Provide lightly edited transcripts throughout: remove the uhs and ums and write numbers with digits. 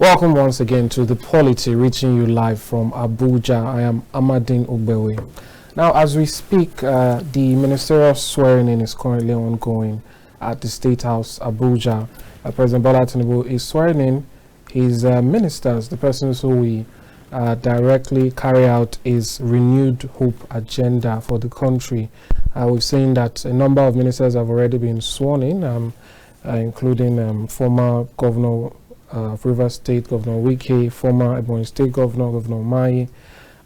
Welcome once again to the POLITY, reaching you live from Abuja. I am Amadin Ogbewe. Now, as we speak, the ministerial swearing-in is currently ongoing at the State House, Abuja. President Bola Tinubu is swearing in his ministers, the persons who we directly carry out his renewed hope agenda for the country. We've seen that a number of ministers have already been sworn in, including former Governor of Rivers State, Governor Wike, former Ebonyi State Governor, Governor Mai,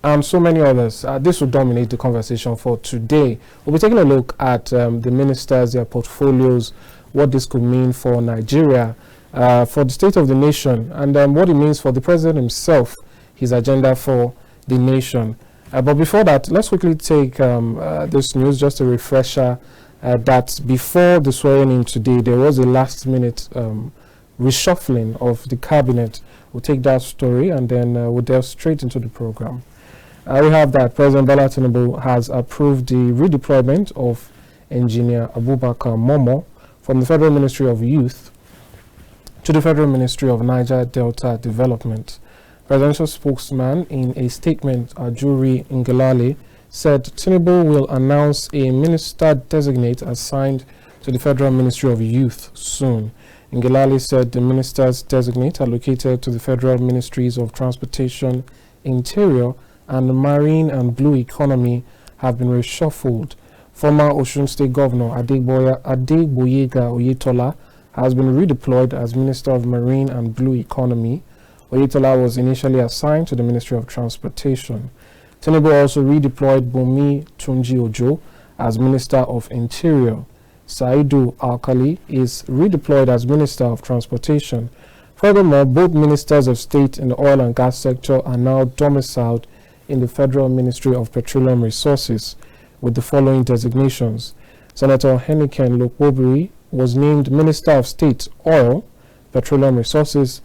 and so many others. This will dominate the conversation for today. We'll be taking a look at the ministers, their portfolios, what this could mean for Nigeria, for the state of the nation, and what it means for the president himself, his agenda for the nation. But before that, let's quickly take this news, just a refresher, that before the swearing in today, there was a last-minute reshuffling of the cabinet. We'll take that story and then we'll delve straight into the program. We have that President Bola Tinubu has approved the redeployment of Engineer Abubakar Momo from the Federal Ministry of Youth to the Federal Ministry of Niger Delta Development. Presidential spokesman in a statement, Ajuri Ngelale, said Tinubu will announce a minister designate assigned to the Federal Ministry of Youth soon. Ngelale said the ministers designate are located to the Federal Ministries of Transportation, Interior, and Marine and Blue Economy have been reshuffled. Former Osun State Governor Adegboyega Oyetola has been redeployed as Minister of Marine and Blue Economy. Oyetola was initially assigned to the Ministry of Transportation. Tinubu also redeployed Bumi Tunji Ojo as Minister of Interior. Saidu Alkali is redeployed as Minister of Transportation. Furthermore, both ministers of state in the oil and gas sector are now domiciled in the Federal Ministry of Petroleum Resources with the following designations. Senator Heniken Lokobiri was named Minister of State, Oil, Petroleum Resources.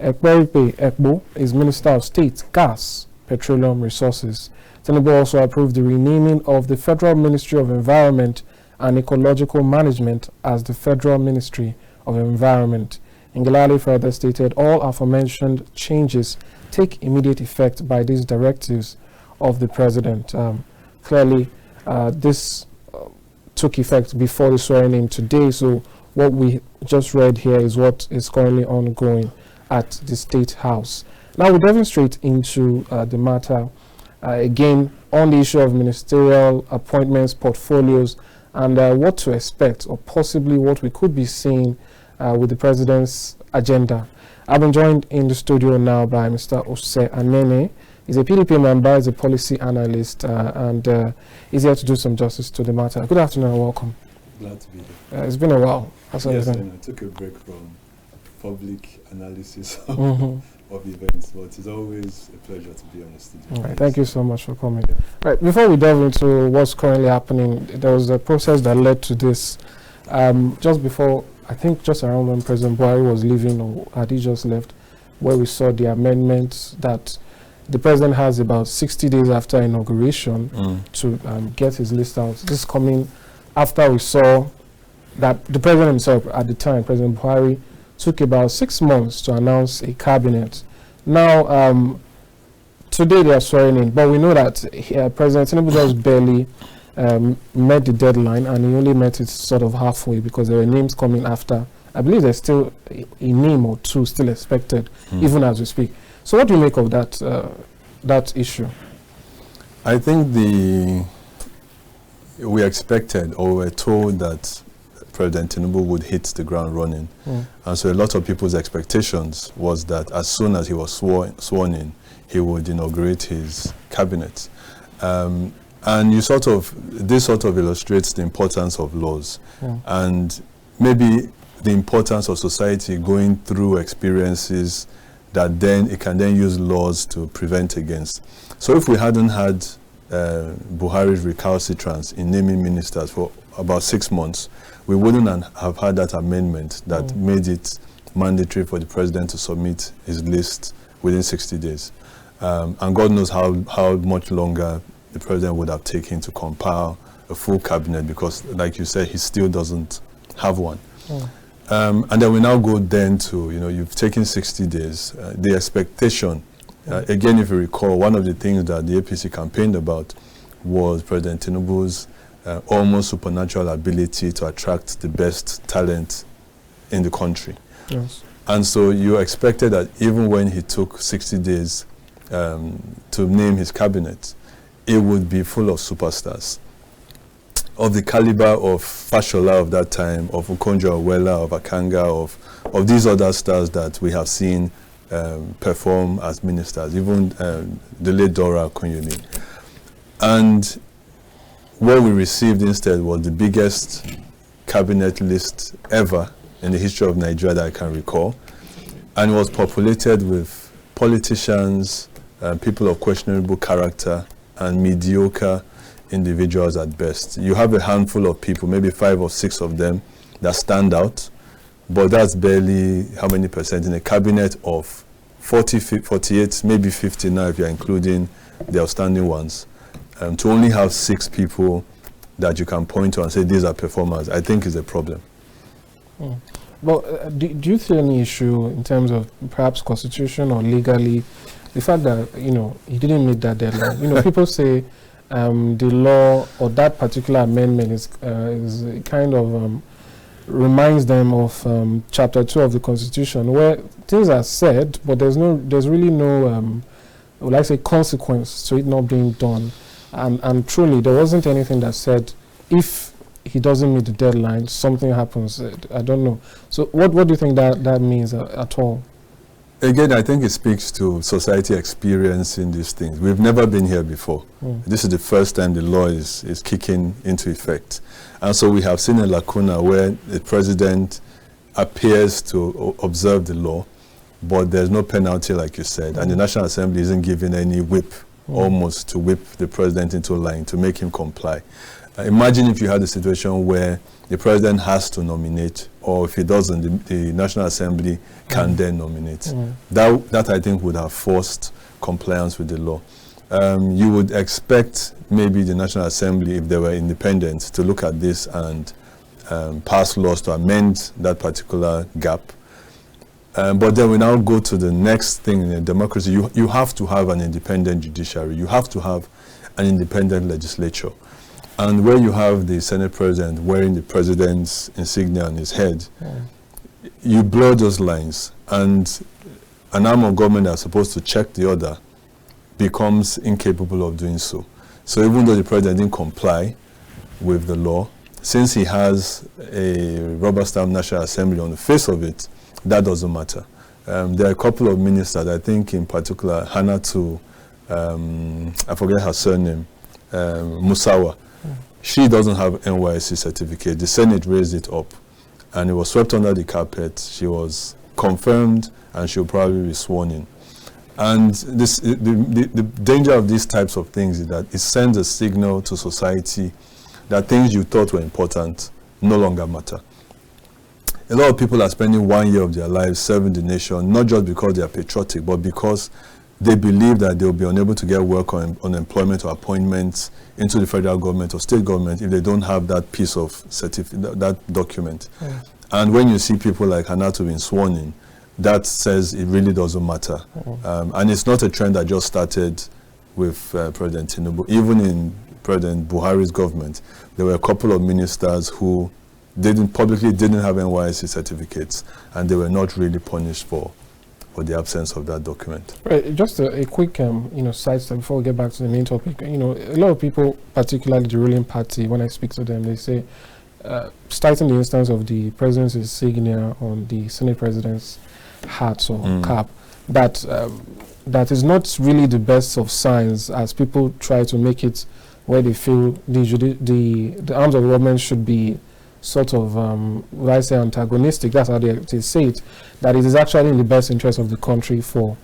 Ekberipe Ekbo is Minister of State, Gas, Petroleum Resources. Tinubu also approved the renaming of the Federal Ministry of Environment and Ecological Management as the Federal Ministry of Environment. Ngelale further stated all aforementioned changes take immediate effect by these directives of the President. Clearly, this took effect before the swearing in today, so what we just read here is what is currently ongoing at the State House. Now we're diving straight into the matter, again, on the issue of ministerial appointments, portfolios, and what to expect, or possibly what we could be seeing with the President's agenda. I've been joined in the studio now by Mr. Ose Anenih. He's a PDP member, he's a policy analyst, and he's here to do some justice to the matter. Good afternoon and welcome. Glad to be here. It's been a while. Yes, I took a break from public analysis of events, but it's always a pleasure to be on the studio. All right, thank you so much for coming. Yeah. Right, before we delve into what's currently happening, there was a process that led to this. Just before, I think just around when President Buhari was leaving, or had he just left, where we saw the amendments that the President has about 60 days after inauguration to get his list out. This is coming after we saw that the President himself, at the time, President Buhari, took about 6 months to announce a cabinet. Now, today they are swearing in, but we know that President Tinubu just barely met the deadline, and he only met it sort of halfway because there were names coming after. I believe there's still a name or two still expected, even as we speak. So what do you make of that issue? I think we expected, or were told, that President Tinubu would hit the ground running. And so a lot of people's expectations was that as soon as he was sworn in, he would inaugurate his cabinet. And this sort of illustrates the importance of laws and maybe the importance of society going through experiences that then it can then use laws to prevent against. So if we hadn't had Buhari's recalcitrance in naming ministers for about 6 months, we wouldn't have had that amendment that made it mandatory for the president to submit his list within 60 days. And God knows how much longer the president would have taken to compile a full cabinet, because, like you said, he still doesn't have one. And then we now go then to, you've taken 60 days. The expectation, again, if you recall, one of the things that the APC campaigned about was President Tinubu's almost supernatural ability to attract the best talent in the country. Yes. And so you expected that even when he took 60 days to name his cabinet, it would be full of superstars of the caliber of Fashola of that time, of Okonjo-Iweala, of Akanga, of these other stars that we have seen perform as ministers, even the late Dora Akunyili. And what we received instead was the biggest cabinet list ever in the history of Nigeria that I can recall, and it was populated with politicians, people of questionable character, and mediocre individuals at best. You have a handful of people, maybe 5 or 6 of them, that stand out, but that's barely how many percent in a cabinet of 40, 48, maybe 50 now if you're including the outstanding ones. To only have 6 people that you can point to and say these are performers, I think is a problem. But do you see any issue in terms of perhaps constitution or legally, the fact that, he didn't meet that deadline? People say the law or that particular amendment is kind of reminds them of Chapter 2 of the Constitution, where things are said, but there's really no, would I say, consequence to it not being done. And truly, there wasn't anything that said if he doesn't meet the deadline, something happens. I don't know. So what do you think that means at all? Again, I think it speaks to society experiencing these things. We've never been here before. This is the first time the law is kicking into effect. And so we have seen a lacuna where the president appears to observe the law, but there's no penalty, like you said, and the National Assembly isn't giving any whip, almost to whip the president into line, to make him comply. Imagine if you had a situation where the president has to nominate, or if he doesn't, the National Assembly can then nominate. That I think would have forced compliance with the law. You would expect maybe the National Assembly, if they were independent, to look at this and pass laws to amend that particular gap. But then we now go to the next thing in a democracy. You have to have an independent judiciary. You have to have an independent legislature. And where you have the Senate President wearing the president's insignia on his head, you blur those lines. And an arm of government that's supposed to check the order becomes incapable of doing so. So even though the president didn't comply with the law, since he has a rubber stamp National Assembly on the face of it, that doesn't matter. There are a couple of ministers, I think in particular, Hannatu, I forget her surname, Musawa. She doesn't have NYSC certificate. The Senate raised it up, and it was swept under the carpet. She was confirmed, and she'll probably be sworn in. And the danger of these types of things is that it sends a signal to society that things you thought were important no longer matter. A lot of people are spending 1 year of their lives serving the nation, not just because they are patriotic, but because they believe that they will be unable to get work or unemployment or appointments into the federal government or state government if they don't have that piece of that document. And when you see people like Hannatu being sworn in, that says it really doesn't matter. And it's not a trend that just started with President Tinubu. Even in President Buhari's government, there were a couple of ministers who publicly didn't have NYSC certificates, and they were not really punished for the absence of that document. Right. Just a quick, side step before we get back to the main topic. A lot of people, particularly the ruling party, when I speak to them, they say, starting the instance of the president's insignia on the Senate president's hat or cap, that is not really the best of signs, as people try to make it where they feel the arms of government should be sort of, I say, antagonistic. That's how they say it. That it is actually in the best interest of the country for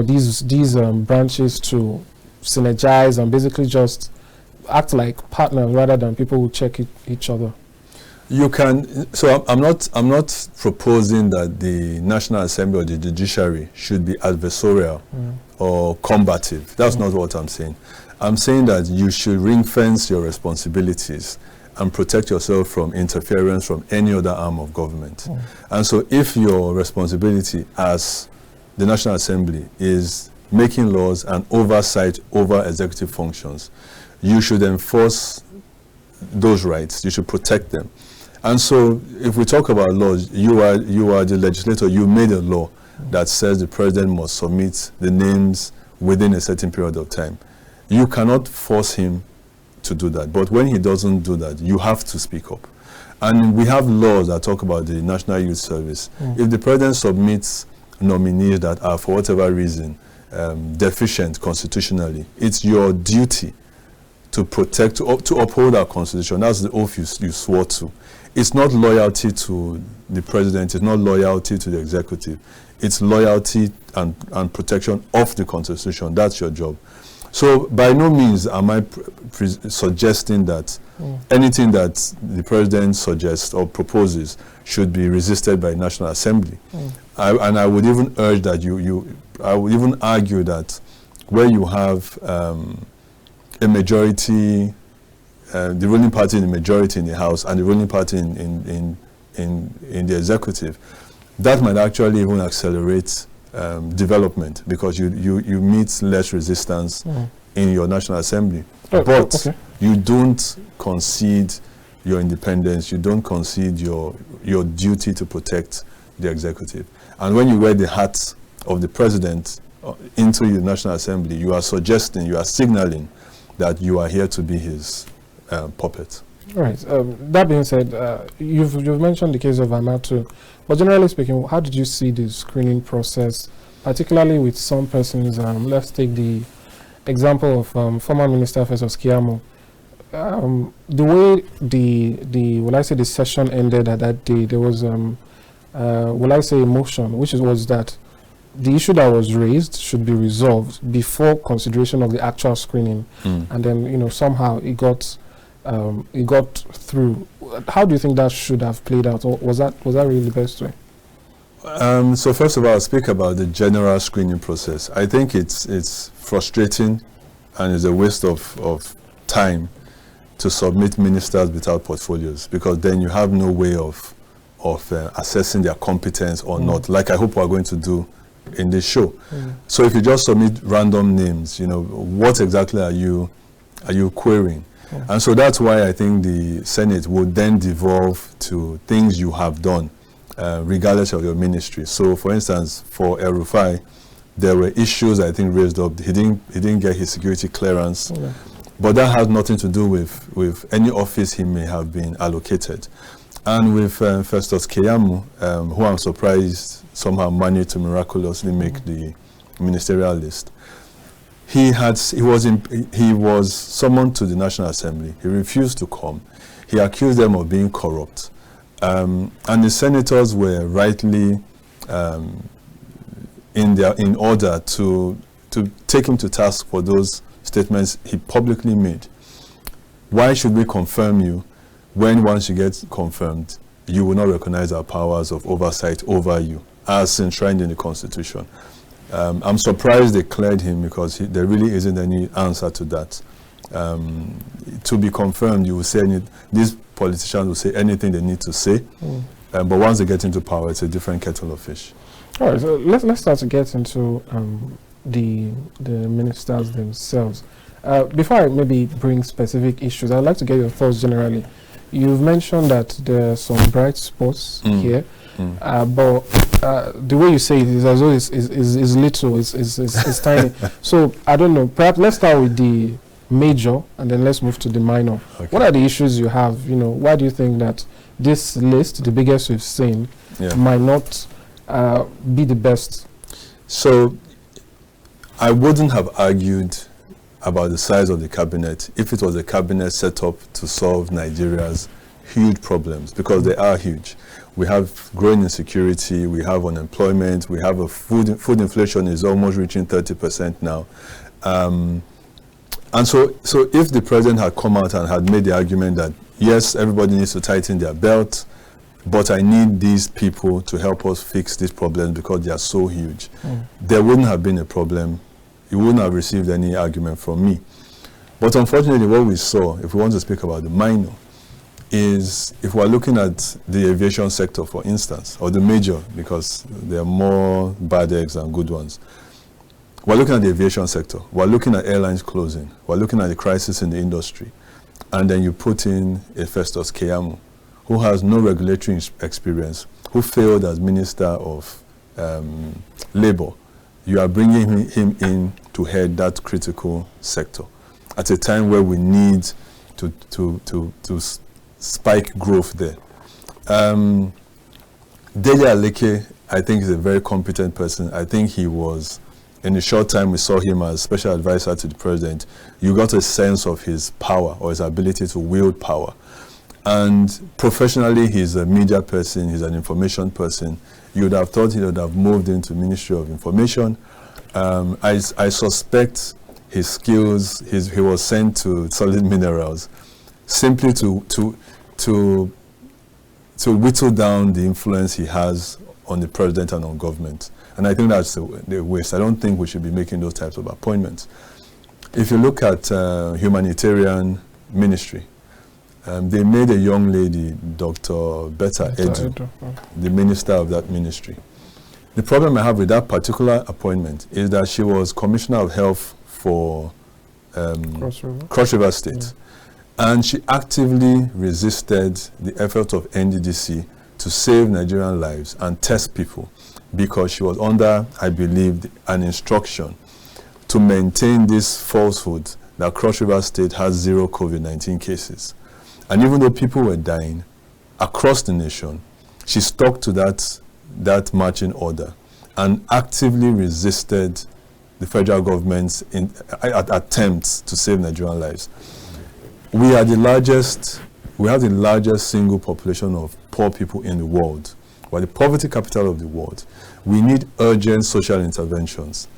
these branches to synergize and basically just act like partners rather than people who check each other. You can. So I'm not proposing that the National Assembly or the judiciary should be adversarial or combative. That's not what I'm saying. I'm saying that you should ring fence your responsibilities and protect yourself from interference from any other arm of government. And so if your responsibility as the National Assembly is making laws and oversight over executive functions, you should enforce those rights. You should protect them. And so if we talk about laws, you are the legislator. You made a law that says the president must submit the names within a certain period of time. You cannot force him to do that. But when he doesn't do that, you have to speak up. And we have laws that talk about the National Youth Service. If the president submits nominees that are, for whatever reason, deficient constitutionally, it's your duty to protect, to uphold our constitution. That's the oath you swore to. It's not loyalty to the president, it's not loyalty to the executive. It's loyalty and protection of the constitution. That's your job. So by no means am I suggesting that anything that the president suggests or proposes should be resisted by the National Assembly. And I would even urge that I would even argue that where you have a majority, the ruling party in the majority in the House and the ruling party in the executive, that might actually even accelerate development, because you meet less resistance in your National Assembly. But you don't concede your independence, you don't concede your duty to protect the executive. And when you wear the hat of the president into the National Assembly, you are suggesting, you are signaling that you are here to be his puppet. Right. That being said, you've mentioned the case of Amatu, but generally speaking, how did you see the screening process, particularly with some persons? Let's take the example of former Minister of Affairs Keyamo. The way the session ended at that day, there was a motion, which was that the issue that was raised should be resolved before consideration of the actual screening, and then somehow it got through. How do you think that should have played out, or was that really the best way? So first of all, I'll speak about the general screening process. I think it's frustrating and it's a waste of time to submit ministers without portfolios, because then you have no way of assessing their competence or not, like I hope we're going to do in this show. So if you just submit random names, what exactly are you querying? And so that's why I think the Senate would then devolve to things you have done, regardless of your ministry. So for instance, for El Rufai, there were issues I think raised up. He didn't get his security clearance, but that has nothing to do with any office he may have been allocated. And with Festus Keyamo, who I'm surprised somehow managed to miraculously make the ministerial list. He was summoned to the National Assembly. He refused to come. He accused them of being corrupt. And the senators were rightly in order to take him to task for those statements he publicly made. Why should we confirm you when once you get confirmed, you will not recognize our powers of oversight over you as enshrined in the Constitution? I'm surprised they cleared him, because there really isn't any answer to that. To be confirmed, you will say these politicians will say anything they need to say, but once they get into power, it's a different kettle of fish. All right, so let's start to get into the ministers themselves. Before I maybe bring specific issues, I'd like to get your thoughts generally. You've mentioned that there are some bright spots here, but the way you say it is as though is little, is tiny. So I don't know. Perhaps let's start with the major, and then let's move to the minor. Okay. What are the issues you have? Why do you think that this list, the biggest we've seen, might not be the best? So I wouldn't have argued about the size of the cabinet if it was a cabinet set up to solve Nigeria's huge problems, because they are huge. We have growing insecurity, we have unemployment, we have a food inflation is almost reaching 30% now. And so if the president had come out and had made the argument that, yes, everybody needs to tighten their belt, but I need these people to help us fix these problems because they are so huge, there wouldn't have been a problem. You wouldn't have received any argument from me. But unfortunately, what we saw, if we want to speak about the minor, is if we're looking at the aviation sector, for instance, or the major, because there are more bad eggs than good ones. We're looking at the aviation sector. We're looking at airlines closing. We're looking at the crisis in the industry. And then you put in a Festus Keyamo, who has no regulatory experience, who failed as Minister of Labour. You are bringing him in to head that critical sector at a time where we need to spike growth there. Dele Aleke, I think, is a very competent person. I think he was, in the short time we saw him as special advisor to the president, you got a sense of his power or his ability to wield power. And professionally, he's a media person, he's an information person. You would have thought he would have moved into Ministry of Information. I suspect his skills, he was sent to Solid Minerals simply to whittle down the influence he has on the president and on government. And I think that's the waste. I don't think we should be making those types of appointments. If you look at humanitarian ministry, they made a young lady, Dr. Betta Edu, the minister of that ministry. The problem I have with that particular appointment is that she was Commissioner of Health for Cross River State. Yeah. And she actively resisted the effort of NDDC to save Nigerian lives and test people because she was under, I believe, an instruction to maintain this falsehood that Cross River State has 0 COVID-19 cases. And even though people were dying across the nation, she stuck to that marching order and actively resisted the federal government's attempts to save Nigerian lives. We have the largest single population of poor people in the world. We're the poverty capital of the world. We need urgent social interventions.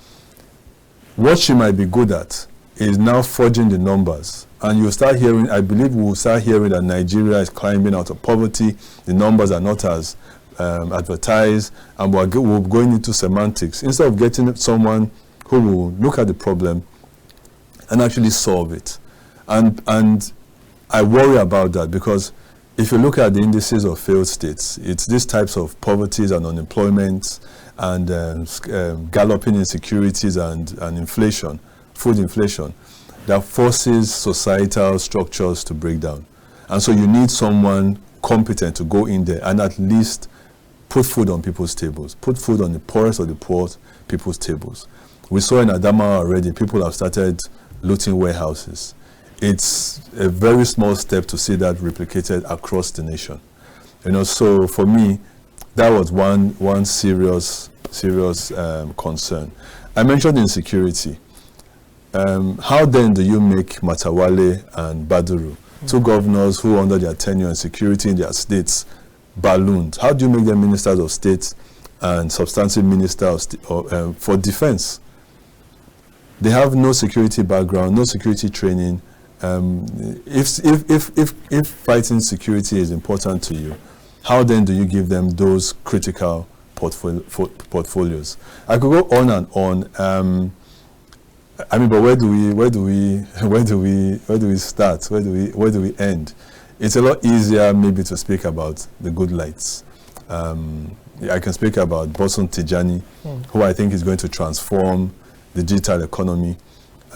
What she might be good at is now forging the numbers. And you'll start hearing, I believe we'll start hearing that Nigeria is climbing out of poverty. The numbers are not as advertised, and we're going into semantics. Instead of getting someone who will look at the problem and actually solve it. And I worry about that because if you look at the indices of failed states, it's these types of poverties and unemployment and galloping insecurities and inflation, food inflation, that forces societal structures to break down. And so you need someone competent to go in there and at least put food on people's tables, put food on the poorest of the poor people's tables. We saw in Adamawa already, people have started looting warehouses. It's a very small step to see that replicated across the nation. So for me, that was one serious concern. I mentioned insecurity. How then do you make Matawale and Baduru, two governors who under their tenure and security in their states ballooned? How do you make them ministers of state and substantive minister for defense? They have no security background, no security training. If fighting security is important to you, how then do you give them those critical portfolios? I could go on and on. But where do we start? Where do we end? It's a lot easier maybe to speak about the good lights. I can speak about Bosun Tijani, who I think is going to transform the digital economy.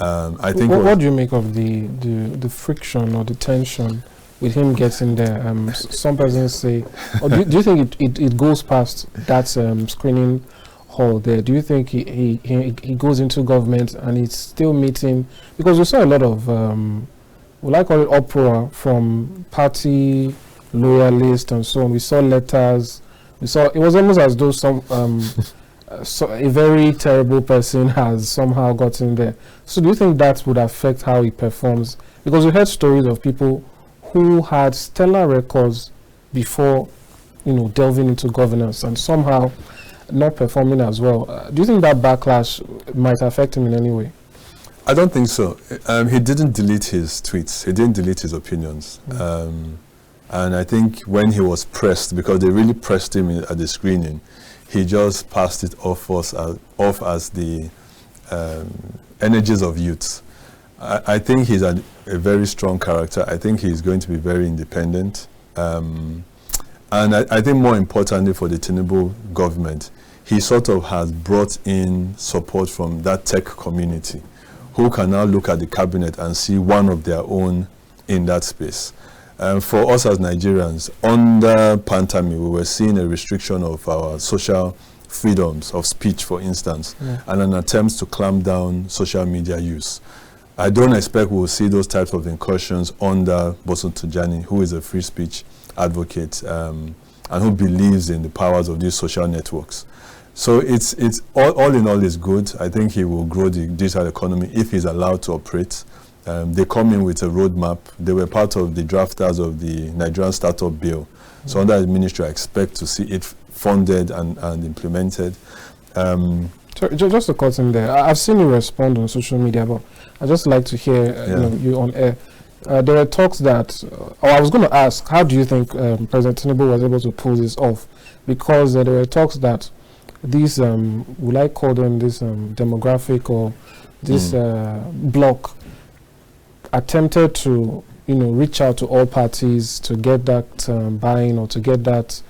I think. What do you make of the friction or the tension with him getting there? Some persons say, or do you think it goes past that screening hall there? Do you think he goes into government and he's still meeting? Because we saw a lot of, will I call it uproar from party loyalists and so on. We saw letters. We saw it was almost as though a very terrible person has somehow gotten there. So do you think that would affect how he performs? Because we heard stories of people who had stellar records before, delving into governance and somehow not performing as well. Do you think that backlash might affect him in any way? I don't think so. He didn't delete his tweets. He didn't delete his opinions. And I think when he was pressed, because they really pressed him at the screening, he just passed it off as the energies of youth. I think he's a very strong character. I think he's going to be very independent. And I think more importantly for the Tinubu government, he sort of has brought in support from that tech community who can now look at the cabinet and see one of their own in that space. For us as Nigerians, under Pantami, we were seeing a restriction of our social freedoms of speech, for instance, and an attempt to clamp down social media use. I don't expect we'll see those types of incursions under Bosun Tijani, who is a free speech advocate and who believes in the powers of these social networks. So it's all in all is good. I think he will grow the digital economy if he's allowed to operate. They come in with a roadmap. They were part of the drafters of the Nigerian Startup Bill. So under the ministry, I expect to see it funded and implemented. So just to cut in there, I've seen you respond on social media, but I'd just like to hear you on air. There were talks that, I was going to ask, how do you think President Tinubu was able to pull this off? Because there were talks that these, will I call them this demographic or this bloc attempted to, reach out to all parties to get that buy-in or to get that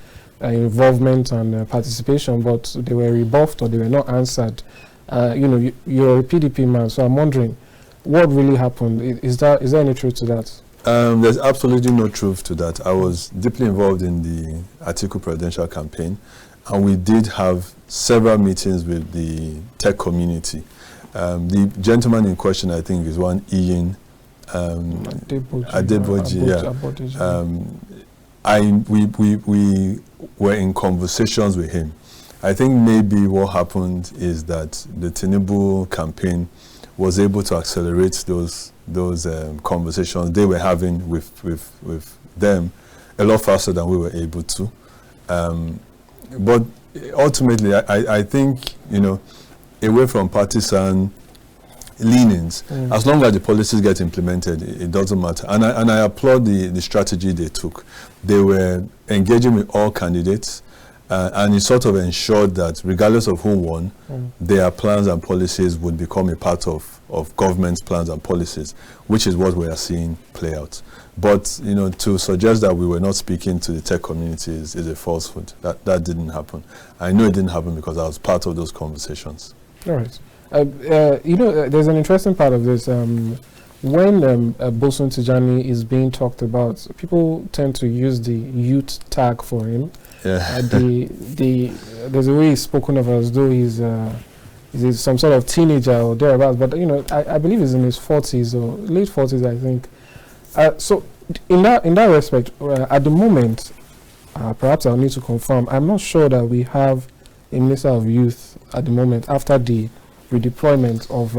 involvement and participation, but they were rebuffed or they were not answered. You're a PDP man, so I'm wondering what really happened. Is there any truth to that? There's absolutely no truth to that. I was deeply involved in the Atiku presidential campaign, and we did have several meetings with the tech community. The gentleman in question, I think, is one Ian Adeboji. We were in conversations with him. I think maybe what happened is that the Tinubu campaign was able to accelerate those conversations they were having with them a lot faster than we were able to. But ultimately, I think, away from partisan leanings, as long as the policies get implemented, it doesn't matter. And I applaud the strategy they took. They were engaging with all candidates, and it sort of ensured that regardless of who won, their plans and policies would become a part of government's plans and policies, which is what we are seeing play out. But to suggest that we were not speaking to the tech community is a falsehood. That didn't happen. I know it didn't happen because I was part of those conversations. All right. There's an interesting part of this. When Bosun Tijani is being talked about, people tend to use the youth tag for him. Yeah. There's a way he's spoken of as though he's some sort of teenager or thereabouts. But I believe he's in his 40s or late 40s, I think. So in that respect, at the moment, perhaps I'll need to confirm. I'm not sure that we have a Minister of Youth at the moment after the redeployment of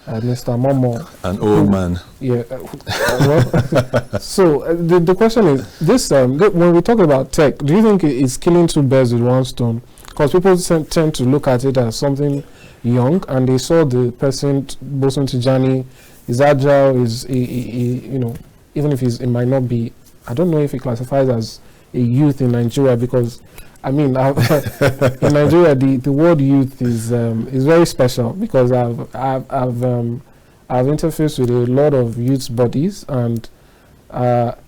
Mr. Momo. An old man. Yeah. So the question is, this when we talk about tech, do you think it's killing two birds with one stone? Because people tend to look at it as something young, and they saw the person, Bosun Tijani, is agile, even if it might not be, I don't know if he classifies as a youth in Nigeria, because in Nigeria, the word youth is very special, because I've interfaced with a lot of youth bodies, and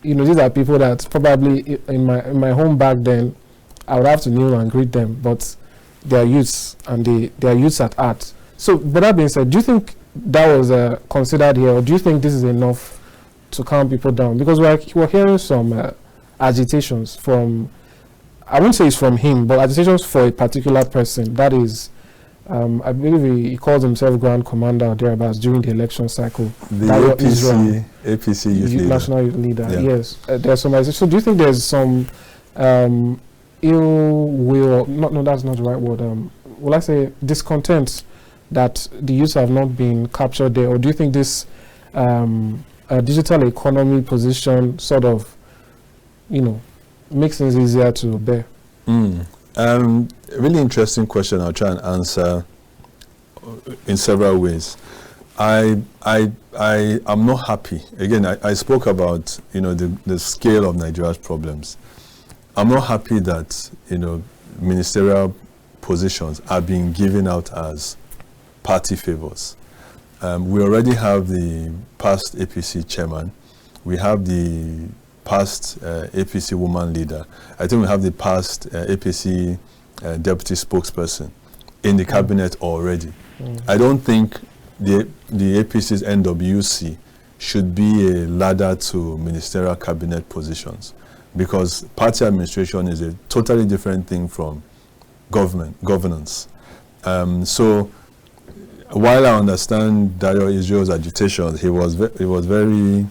these are people that probably in my home back then I would have to kneel and greet them, but they are youths, and they are youths at heart. So, but that being said, do you think that was considered here, or do you think this is enough to calm people down? Because we're hearing some agitations from, I wouldn't say it's from him, but agitations for a particular person. That is, I believe he calls himself Grand Commander or thereabouts during the election cycle. The APC youth leader. National youth leader, yeah. Yes. There's some agitations. So do you think there's some ill will, no, that's not the right word. Will I say discontent that the youths have not been captured there? Or do you think this digital economy position sort of, makes things easier to bear? Really interesting question. I'll try and answer in several ways. I am not happy. Again, I spoke about the scale of Nigeria's problems. I'm not happy that ministerial positions are being given out as party favors. We already have the past APC chairman. We have the past APC woman leader. I think we have the past APC deputy spokesperson in the cabinet already. I don't think the APC's NWC should be a ladder to ministerial cabinet positions, because party administration is a totally different thing from governance. So while I understand Dayo Israel's agitation, he was very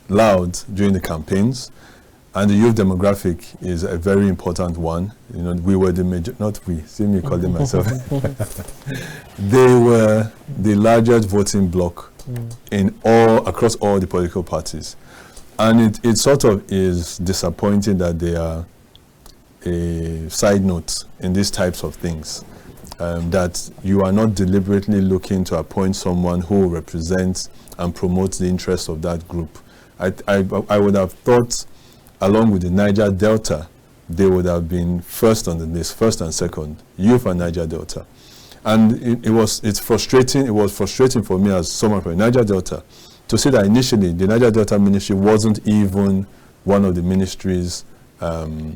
loud during the campaigns, and the youth demographic is a very important one. You know, we were the major, not we, see me calling myself. They were the largest voting bloc across all the political parties. And it sort of is disappointing that they are a side note in these types of things. That you are not deliberately looking to appoint someone who represents and promotes the interests of that group. I would have thought, along with the Niger Delta, they would have been first on the list, first and second, youth and Niger Delta. And it's frustrating. It was frustrating for me as someone from Niger Delta to see that initially the Niger Delta ministry wasn't even one of the ministries the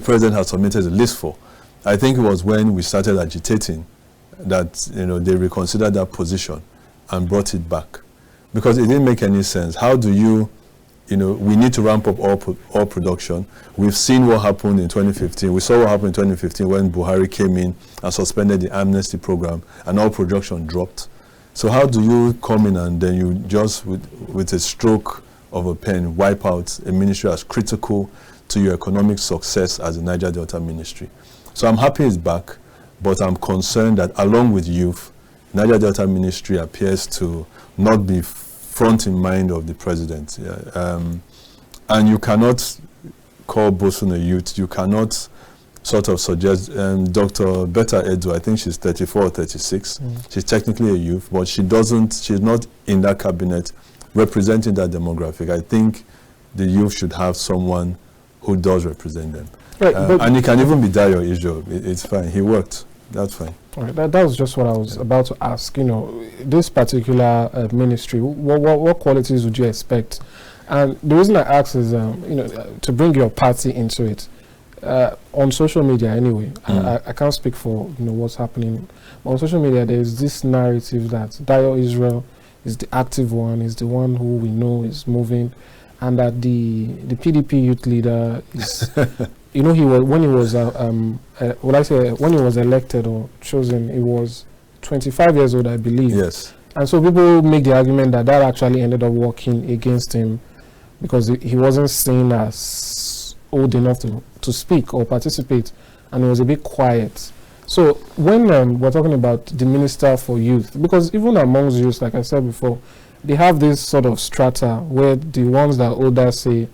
president had submitted a list for. I think it was when we started agitating that they reconsidered that position and brought it back, because it didn't make any sense. How do we need to ramp up all production. We've seen what happened in 2015. We saw what happened in 2015 when Buhari came in and suspended the amnesty program and all production dropped. So how do you come in and then you just with a stroke of a pen wipe out a ministry as critical to your economic success as the Niger Delta ministry? So I'm happy it's back, but I'm concerned that along with youth, Niger Delta ministry appears to not be front in mind of the president. And you cannot call Bosun a youth. You cannot sort of suggest Dr. Betta Edu, I think she's 34 or 36. She's technically a youth, but she's not in that cabinet representing that demographic. I think the youth should have someone who does represent them. Right, and it can even be Dayo Israel. It's fine. He worked. That's fine. All right, that was just what I was about to ask. This particular ministry, what qualities would you expect? And the reason I ask is, to bring your party into it. On social media, anyway, I can't speak for what's happening. But on social media, there is this narrative that Dayo Israel is the active one, is the one who we know is moving, and that the PDP youth leader is. He was when he was when he was elected or chosen, he was 25 years old, I believe. Yes. And so people make the argument that actually ended up working against him, because he wasn't seen as old enough to speak or participate, and he was a bit quiet. So when we're talking about the Minister for Youth, because even amongst youth, like I said before, they have this sort of strata where the ones that are older say,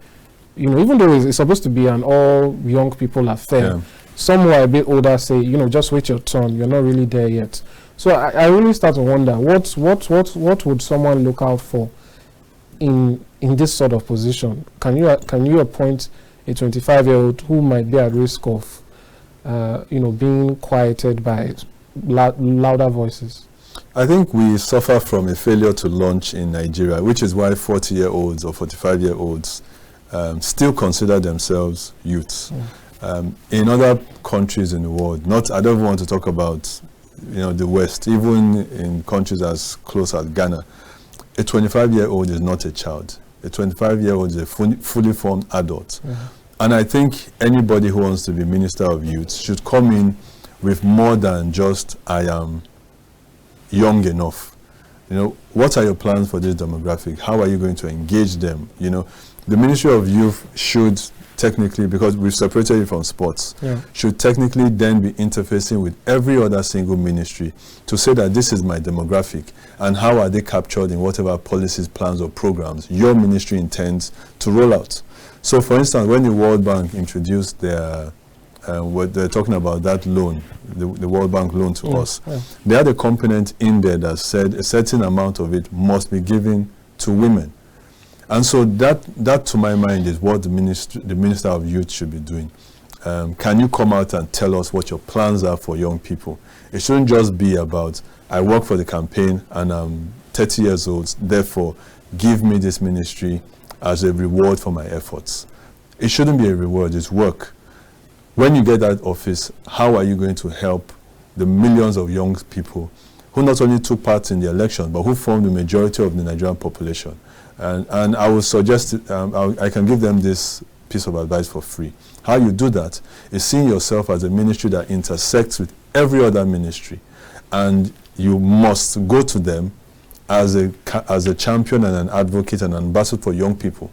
even though it's supposed to be an all young people affair, some who are a bit older say, just wait your turn, you're not really there yet. So I really start to wonder, what would someone look out for in this sort of position? Can you appoint a 25-year-old who might be at risk of being quieted by louder voices? I think we suffer from a failure to launch in Nigeria, which is why 40-year-olds or 45-year-olds still consider themselves youths. In other countries in the world, I don't want to talk about the West, even in countries as close as Ghana, a 25-year-old is not a child. A 25-year-old is a fully formed adult. And I think anybody who wants to be Minister of Youth should come in with more than just, I am young enough. What are your plans for this demographic? How are you going to engage them? The Ministry of Youth should technically, because we've separated it from sports, should technically then be interfacing with every other single ministry to say that this is my demographic, and how are they captured in whatever policies, plans, or programs your ministry intends to roll out. So, for instance, when the World Bank introduced their, what they're talking about, that loan, the World Bank loan to us, they had a component in there that said a certain amount of it must be given to women. And so that to my mind is what the Minister of Youth should be doing. can you come out and tell us what your plans are for young people? It shouldn't just be about, I work for the campaign and I'm 30 years old, therefore give me this ministry as a reward for my efforts. It shouldn't be a reward, it's work. When you get that office, how are you going to help the millions of young people who not only took part in the election, but who formed the majority of the Nigerian population? And I would suggest, I can give them this piece of advice for free. How you do that is seeing yourself as a ministry that intersects with every other ministry. And you must go to them as a champion and an advocate and an ambassador for young people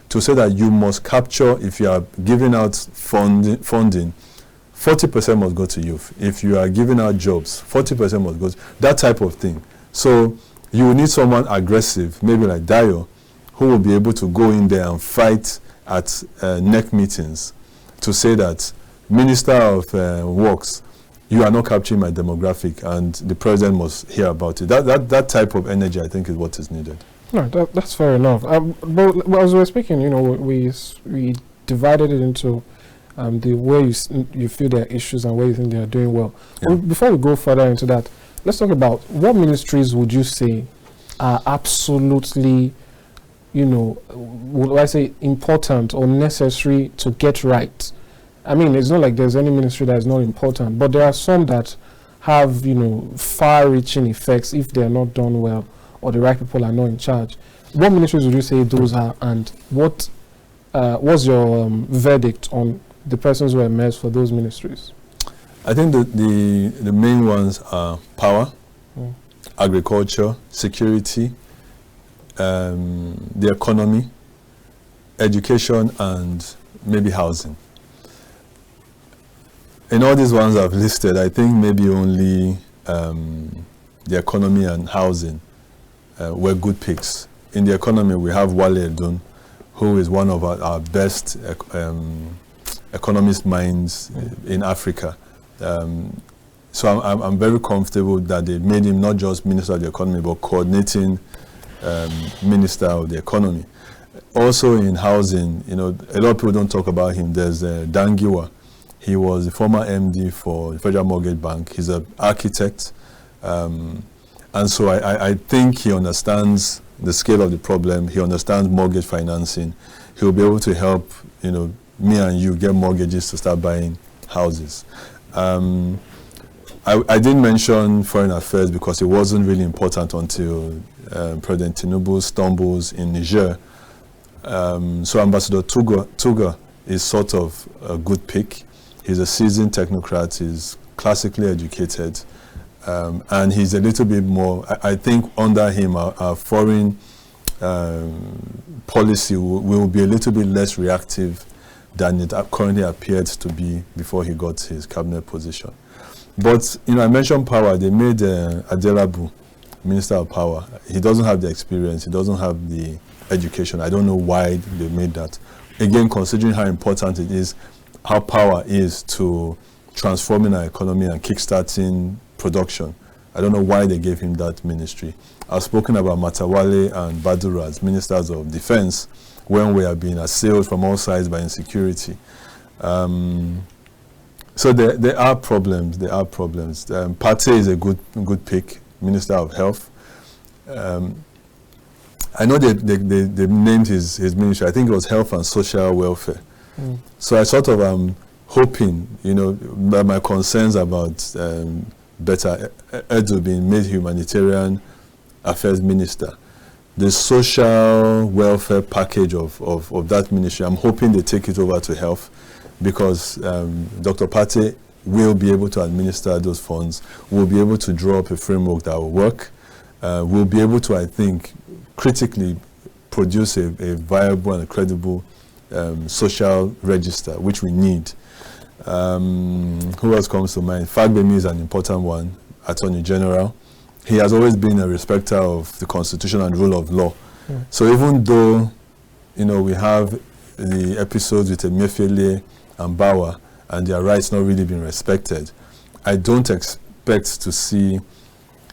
to say that you must capture, if you are giving out funding, 40% must go to youth. If you are giving out jobs, 40% must go to that type of thing. So you will need someone aggressive, maybe like Dayo, who will be able to go in there and fight at NEC meetings to say that, Minister of Works, you are not capturing my demographic and the president must hear about it. That type of energy, I think, is what is needed. No, that's fair enough. But as we were speaking, we divided it into the way you feel there are issues and where you think they are doing well. Yeah. Well, before we go further into that, let's talk about what ministries would you say are absolutely, would I say important or necessary to get right? I mean, it's not like there's any ministry that is not important, but there are some that have, far-reaching effects if they are not done well or the right people are not in charge. What ministries would you say those are, and what's your verdict on the persons who emerge for those ministries? I think the main ones are power, agriculture, security, the economy, education, and maybe housing. In all these ones I've listed, I think maybe only the economy and housing were good picks. In the economy, we have Wale Edun, who is one of our best economist minds in Africa. So I'm very comfortable that they made him not just Minister of the Economy, but coordinating Minister of the Economy. Also in housing, a lot of people don't talk about him. There's Dangiwa. He was the former MD for the Federal Mortgage Bank. He's an architect. And so I think he understands the scale of the problem. He understands mortgage financing. He'll be able to help, me and you get mortgages to start buying houses. I didn't mention foreign affairs because it wasn't really important until President Tinubu stumbles in Niger. So Ambassador Tuga is sort of a good pick. He's a seasoned technocrat. He's classically educated. And he's a little bit more, I think under him, our foreign policy will be a little bit less reactive than it currently appeared to be before he got his cabinet position. But, I mentioned power. They made Adelabu Minister of Power. He doesn't have the experience. He doesn't have the education. I don't know why they made that. Again, considering how important it is, how power is to transforming our economy and kickstarting production. I don't know why they gave him that ministry. I've spoken about Matawale and Badura as ministers of defense when we are being assailed from all sides by insecurity. So there are problems. There are problems. Pate is a good pick, Minister of Health. I know they named his ministry. I think it was Health and Social Welfare. So I sort of am hoping, that my concerns about Betta Edu being made humanitarian affairs minister, the social welfare package of that ministry, I'm hoping they take it over to health, because Dr. Pate will be able to administer those funds, will be able to draw up a framework that will work, will be able to, I think, critically produce a viable and a credible social register, which we need. Who else comes to mind? Fagbemi is an important one, Attorney General. He has always been a respecter of the Constitution and rule of law. So even though, we have the episodes with Emefiele and Bawa and their rights not really being respected, I don't expect to see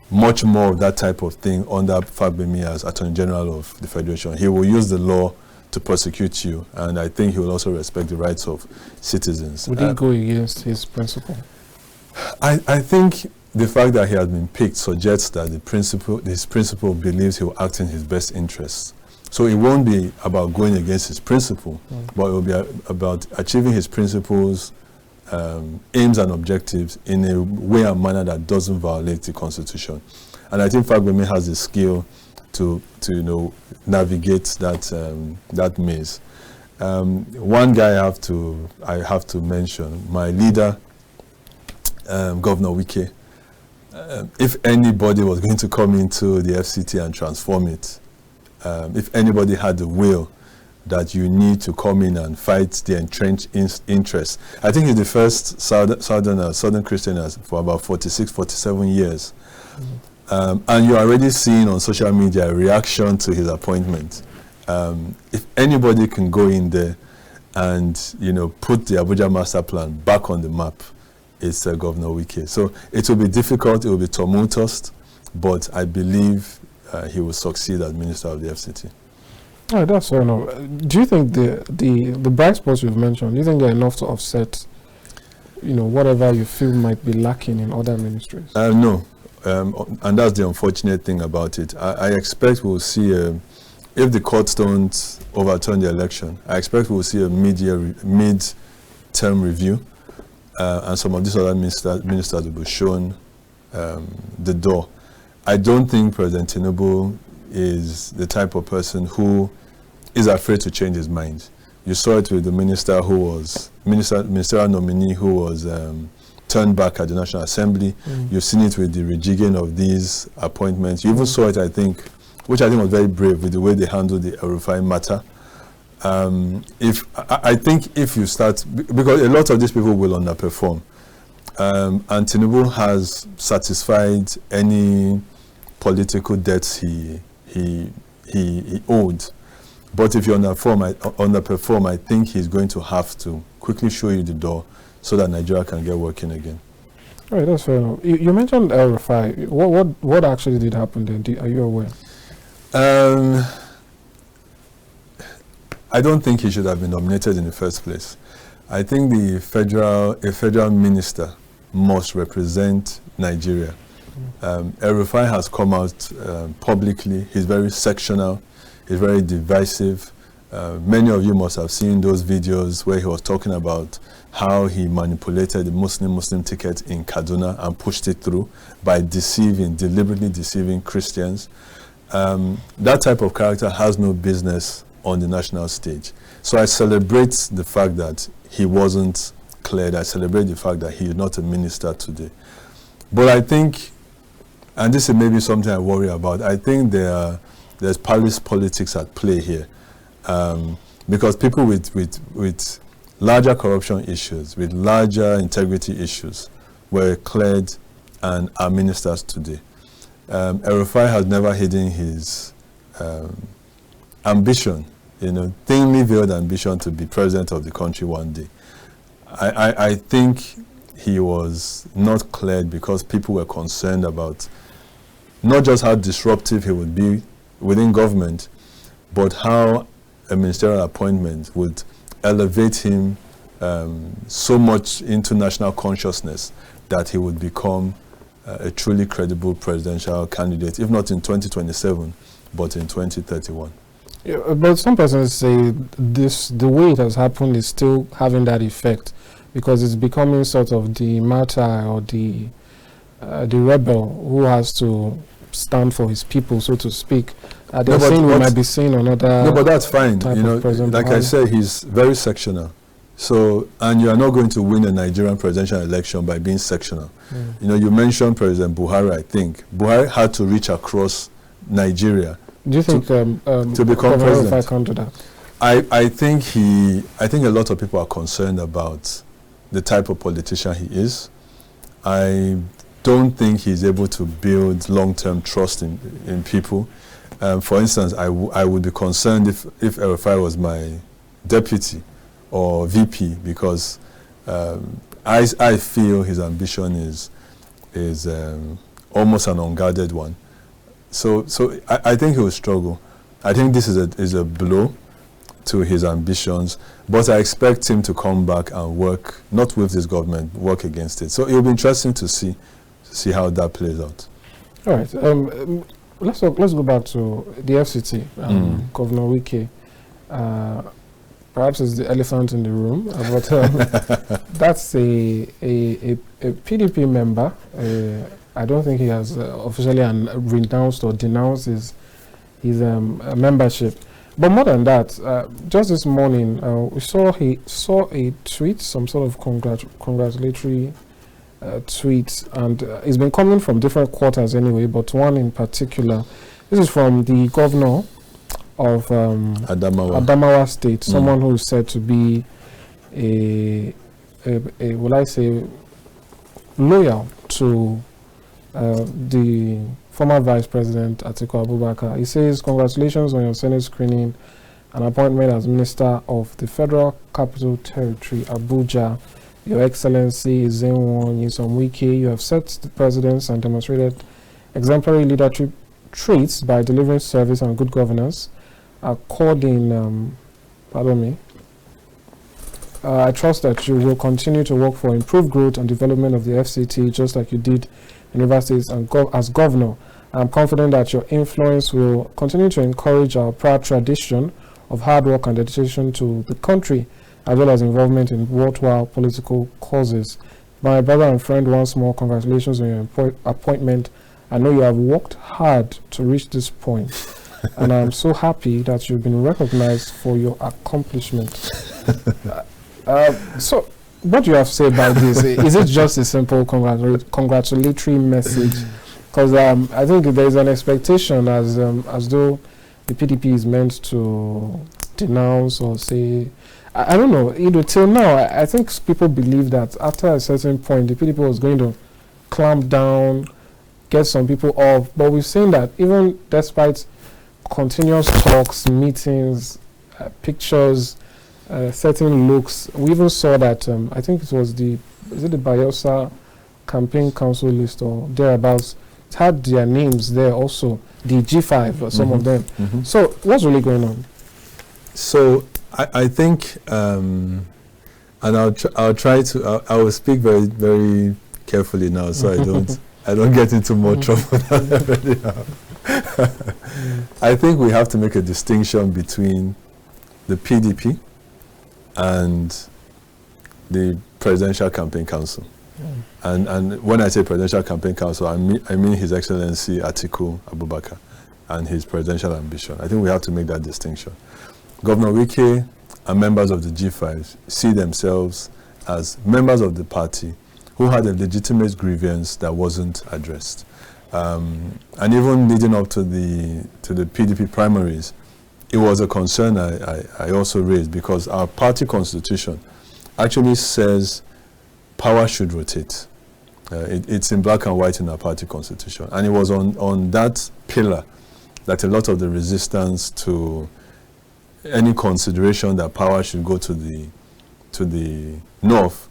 much more of that type of thing under Fagbemi as Attorney General of the Federation. He will use the law to prosecute you, and I think he will also respect the rights of citizens. Would he go against his principle? I think the fact that he has been picked suggests that his principal believes he will act in his best interests. So it won't be about going against his principle, but it will be about achieving his principles, aims and objectives in a way and manner that doesn't violate the Constitution. And I think Fagbemi has the skill to navigate that maze. One guy I have to mention, my leader, Governor Wike. If anybody was going to come into the FCT and transform it, if anybody had the will that you need to come in and fight the entrenched interests, I think he's the first Southern Christian for about 46, 47 years. And you're already seeing on social media a reaction to his appointment. If anybody can go in there and put the Abuja master plan back on the map, it's Governor Wike. So it will be difficult, it will be tumultuous, but I believe he will succeed as Minister of the FCT. Oh, that's fair enough. Do you think the bright spots you've mentioned, do you think they're enough to offset, whatever you feel might be lacking in other ministries? No, and that's the unfortunate thing about it. I expect we'll see, if the courts don't overturn the election, I expect we'll see a mid-term review, and some of these other ministers will be shown the door. I don't think President Tinubu is the type of person who is afraid to change his mind. You saw it with the ministerial nominee who was turned back at the National Assembly. You've seen it with the rejigging of these appointments. You even saw it, I think, which I think was very brave, with the way they handled the El-Rufai matter. I think if you start, because a lot of these people will underperform, and Tinubu has satisfied any political debts he owed. But if you underperform, I think he's going to have to quickly show you the door so that Nigeria can get working again. All right, that's fair enough. You mentioned El-Rufai. What actually did happen then? Are you aware? I don't think he should have been nominated in the first place. I think a federal minister must represent Nigeria. El-Rufai has come out publicly. He's very sectional. He's very divisive. Many of you must have seen those videos where he was talking about how he manipulated the Muslim ticket in Kaduna and pushed it through by deliberately deceiving Christians. That type of character has no business on the national stage. So I celebrate the fact that he wasn't cleared. I celebrate the fact that he is not a minister today. But I think, and this is maybe something I worry about, I think there's palace politics at play here. Because people with larger corruption issues, with larger integrity issues, were cleared and are ministers today. El-Rufai has never hidden his ambition, thinly veiled ambition to be president of the country one day. I think he was not cleared because people were concerned about not just how disruptive he would be within government, but how a ministerial appointment would elevate him so much into national consciousness that he would become a truly credible presidential candidate, if not in 2027, but in 2031. Yeah, but some persons say the way it has happened is still having that effect, because it's becoming sort of the martyr or the rebel who has to stand for his people, so to speak. They're saying we might be seeing another. No, but that's fine. Like I said, he's very sectional. So, and you are not going to win a Nigerian presidential election by being sectional. You mentioned President Buhari. I think Buhari had to reach across Nigeria. Do you think to become president? I can't do that? I think a lot of people are concerned about the type of politician he is. I don't think he's able to build long-term trust in people. For instance, I would be concerned if El-Rufai was my deputy or VP, because I feel his ambition is almost an unguarded one. So I think he will struggle. I think this is a blow to his ambitions, but I expect him to come back and work, not with this government, work against it. So it will be interesting to see how that plays out. All right. Let's go back to the FCT. Governor Wike. Perhaps it's the elephant in the room, but that's a PDP member. I don't think he has officially renounced or denounced his membership. But more than that, just this morning, we saw a tweet, some sort of congratulatory tweet, and it's been coming from different quarters anyway, but one in particular. This is from the governor of Adamawa State, someone who is said to be will I say, loyal to the former Vice President Atiku Abubakar. He says, "Congratulations on your Senate screening and appointment as Minister of the Federal Capital Territory, Abuja. Your Excellency Ezenwo Nyesom Wike, you have set the precedence and demonstrated exemplary leadership traits by delivering service and good governance. According, I trust that you will continue to work for improved growth and development of the FCT, just like you did in Rivers State and as governor. I'm confident that your influence will continue to encourage our proud tradition of hard work and dedication to the country, as well as involvement in worthwhile political causes. My brother and friend, once more, congratulations on your appointment. I know you have worked hard to reach this point, and I'm so happy that you've been recognized for your accomplishments." So, what do you have to say about this? Is it just a simple congratulatory message? Because I think there's an expectation as though the PDP is meant to denounce or say, I don't know, till now, I think people believe that after a certain point, the PDP was going to clamp down, get some people off. But we've seen that even despite continuous talks, meetings, pictures, certain looks, we even saw that, I think it was the Bayelsa Campaign Council list or thereabouts, it had their names there also, the G5, some of them. So what's really going on? So I think, and I'll try to, I will speak very, very carefully now, so I don't get into more trouble than I already have. I think we have to make a distinction between the PDP and the Presidential Campaign Council. And when I say Presidential Campaign Council, I mean His Excellency Atiku Abubakar and his presidential ambition. I think we have to make that distinction. Governor Wike and members of the G5 see themselves as members of the party who had a legitimate grievance that wasn't addressed. And even leading up to the PDP primaries, it was a concern I also raised, because our party constitution actually says power should rotate. It's in black and white in our party constitution. And it was on that pillar that a lot of the resistance to any consideration that power should go to the north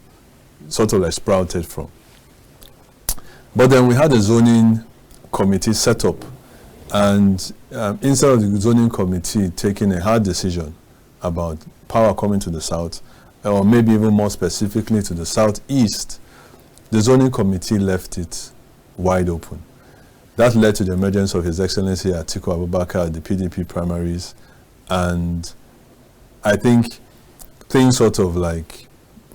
sort of like sprouted from. But then we had a zoning committee set up, and instead of the zoning committee taking a hard decision about power coming to the south, or maybe even more specifically to the southeast, the zoning committee left it wide open. That led to the emergence of His Excellency Atiku Abubakar at the PDP primaries, and I think things sort of like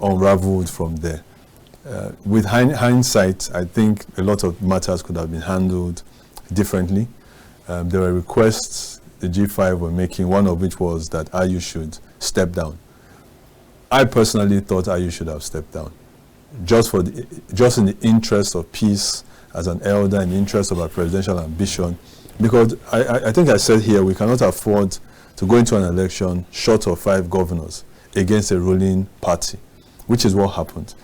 unraveled from there. With hindsight, I think a lot of matters could have been handled differently. There were requests the G5 were making, one of which was that Ayu should step down. I personally thought Ayu should have stepped down, just in the interest of peace, as an elder, in the interest of our presidential ambition, because I think I said here, we cannot afford to go into an election short of 5 governors against a ruling party, which is what happened.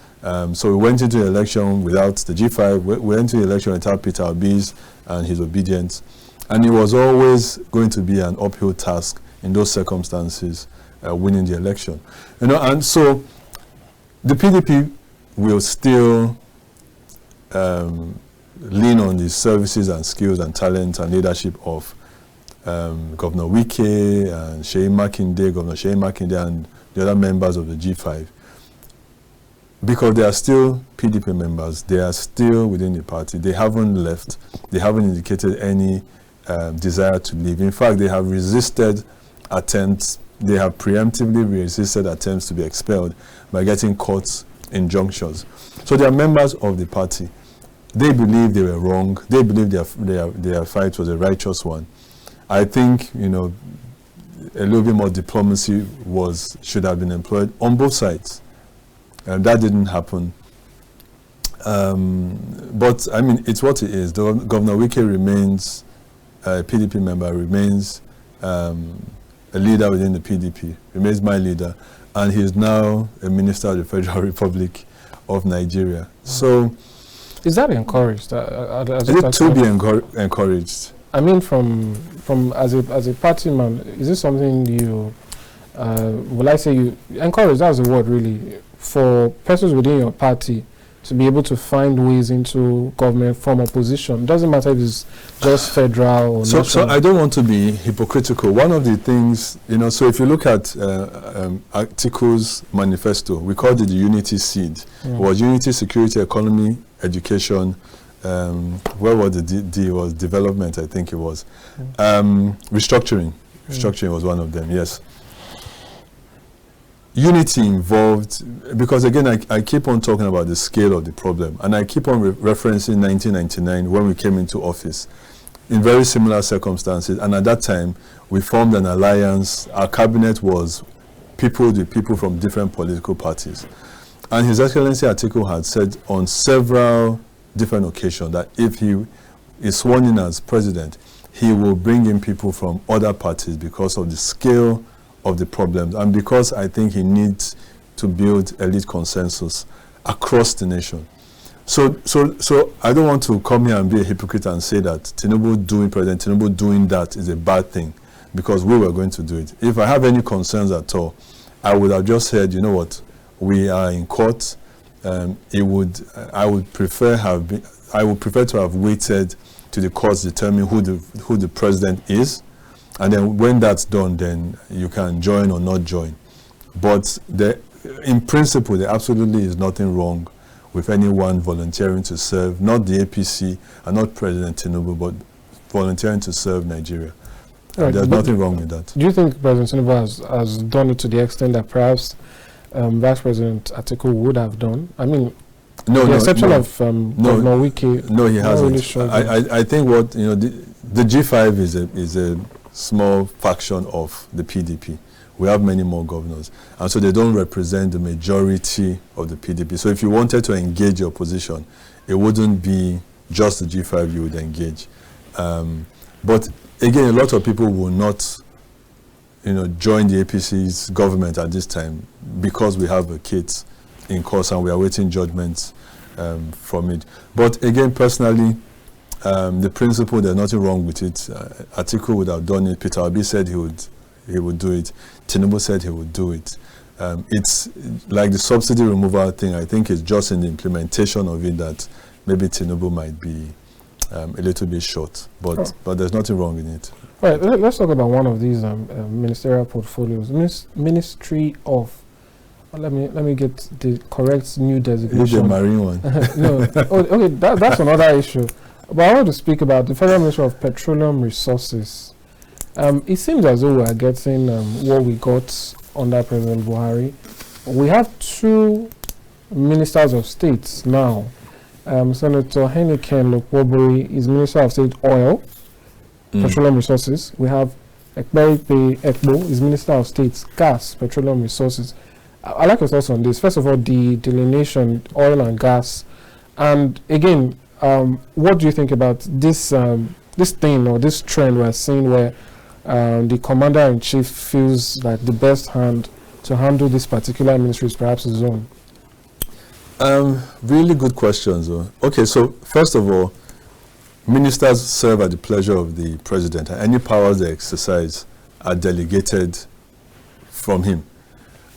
So we went into the election without the G5, we went into the election without Peter Obi's and his obedience, and it was always going to be an uphill task in those circumstances, winning the election. And so the PDP will still lean on the services and skills and talent and leadership of Governor Wike and Governor Sheyi Makinde and the other members of the G5. Because they are still PDP members, they are still within the party. They haven't left. They haven't indicated any desire to leave. In fact, they have resisted attempts. They have preemptively resisted attempts to be expelled by getting court injunctions. So they are members of the party. They believe they were wrong. They believe their fight was a righteous one. I think, you know, a little bit more diplomacy should have been employed on both sides. That didn't happen. But, I mean, it's what it is. Governor Wike remains a PDP member, remains a leader within the PDP, remains my leader, and he is now a minister of the Federal Republic of Nigeria. So, is that encouraged? Is it to be encouraged? I mean, from as a party man, is this something you will I say you encourage? That's the word, really, for persons within your party to be able to find ways into government from opposition. Doesn't matter if it's just federal or national. So I don't want to be hypocritical. One of the things, you know, so if you look at Atiku's manifesto, we called it the Unity Seed. It was Unity, Security, Economy, Education. Where was the D? Was development, I think it was. Restructuring. Restructuring was one of them, yes. Unity involved, because again, I keep on talking about the scale of the problem, and I keep on referencing 1999 when we came into office in very similar circumstances, and at that time we formed an alliance. Our cabinet was people from different political parties, and His Excellency Atiku had said on several different occasions that if he is sworn in as president, he will bring in people from other parties because of the scale of the problems, and because I think he needs to build elite consensus across the nation. So I don't want to come here and be a hypocrite and say that President Tinubu doing that is a bad thing, because we were going to do it. If I have any concerns at all, I would have just said, you know what, we are in court. I would prefer to have waited to the courts determine who the president is. And then when that's done, then you can join or not join. But in principle, there absolutely is nothing wrong with anyone volunteering to serve, not the APC and not President Tinubu, but volunteering to serve Nigeria. Right, there's nothing wrong with that. Do you think President Tinubu has done it to the extent that perhaps Vice President Atiku would have done? I mean, no, the exception of Governor Wike. No, he hasn't. Really sure I think what, you know, the G5 is a small faction of the PDP. We have many more governors, and so they don't represent the majority of the PDP. So if you wanted to engage your opposition, it wouldn't be just the G5 you would engage. But again, a lot of people will not, you know, join the APC's government at this time because we have a case in court and we are waiting judgments from it. But again, personally, the principle, there's nothing wrong with it. Atiku would have done it. Peter Obi said he would do it. Tinubu said he would do it. It's like the subsidy removal thing. I think it's just in the implementation of it that maybe Tinubu might be a little bit short. But there's nothing wrong in it. Right. Let's talk about one of these ministerial portfolios. Ministry of. Let me get the correct new designation. It's the marine one. No. Okay. That's another issue. But I want to speak about the Federal Ministry of Petroleum Resources. It seems as though we are getting what we got under President Buhari. We have two ministers of state now. Senator Anenih Ogbewe is Minister of State Oil, Petroleum Resources. We have Ogbewe is Minister of State Gas, Petroleum Resources. I like your thoughts on this. First of all, the delineation, oil and gas. And again, what do you think about this this thing or this trend we're seeing where the commander-in-chief feels like the best hand to handle this particular ministry is perhaps his own? Really good questions. Okay, so first of all, ministers serve at the pleasure of the president, and any powers they exercise are delegated from him.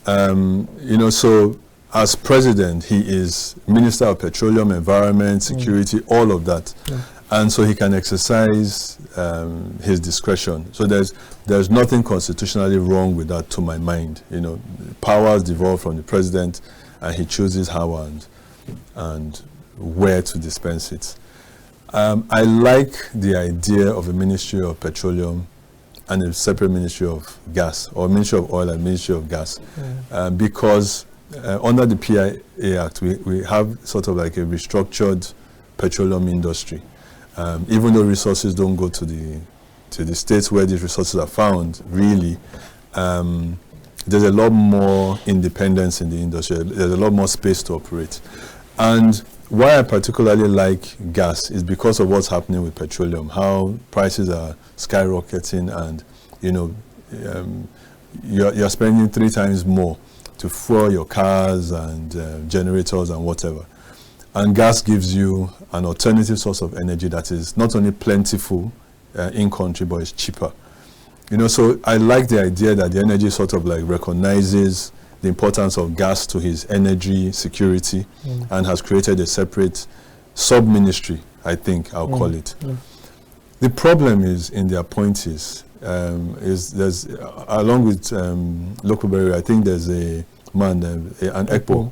You know, so as president, he is Minister of Petroleum, Environment, Security, all of that. Yeah. And so he can exercise his discretion. So there's nothing constitutionally wrong with that, to my mind. You know, powers devolve from the president, and he chooses how and where to dispense it. I like the idea of a Ministry of Petroleum and a separate Ministry of Gas, or Ministry of Oil and Ministry of Gas, because under the PIA Act, we have sort of like a restructured petroleum industry. Even though resources don't go to the states where these resources are found, really, there's a lot more independence in the industry. There's a lot more space to operate. And why I particularly like gas is because of what's happening with petroleum, how prices are skyrocketing, and you know, you're spending 3 times more to fuel your cars and generators and whatever. And gas gives you an alternative source of energy that is not only plentiful in country, but it's cheaper. You know, so I like the idea that the energy sort of like recognizes the importance of gas to his energy security and has created a separate sub-ministry, I think I'll call it. The problem is in the appointees. There's along with Ogbewe, I think there's a man, an Ekpo.